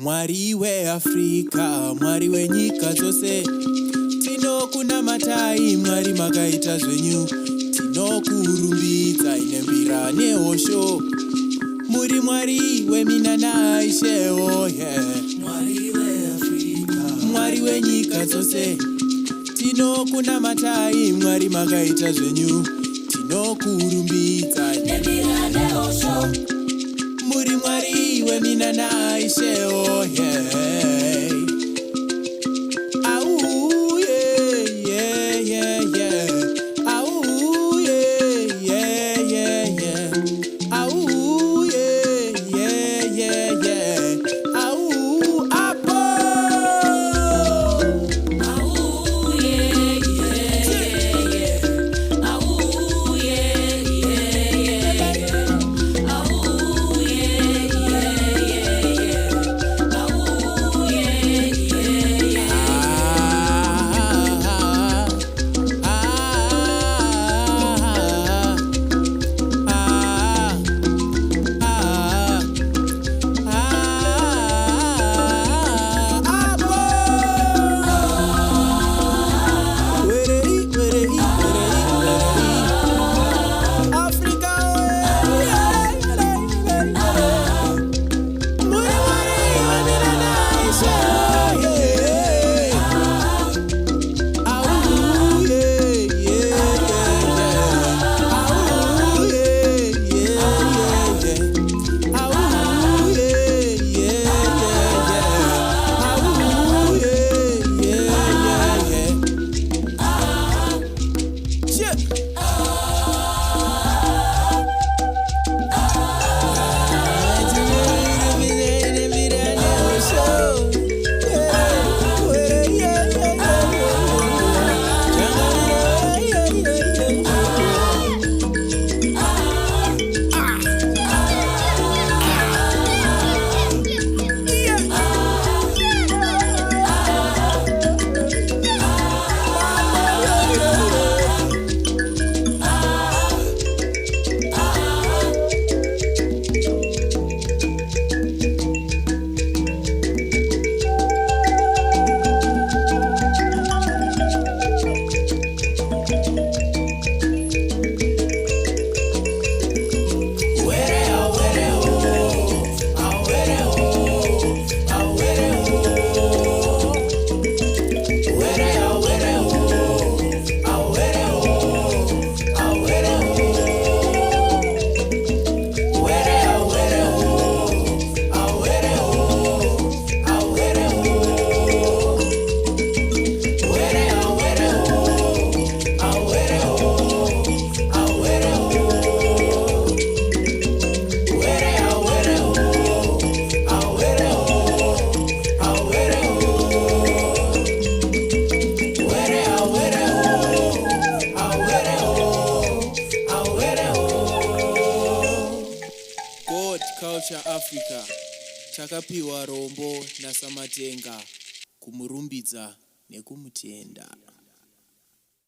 Mwari weAfrica, mwari wenyika dzose, tinokunamatai mwari makaita zvenyu, tinokurumbidza inembira nehosho, muri mwari weminana ishewo, Mwari weAfrica, mwari wenyika dzose, tinokunamatai mwari makaita zvenyu, tinokurumbidza inembira nehosho, muri mwari weminana ishewo, Africa chakapiwa rombo naSamatenga kumurumbidza nekumutenda.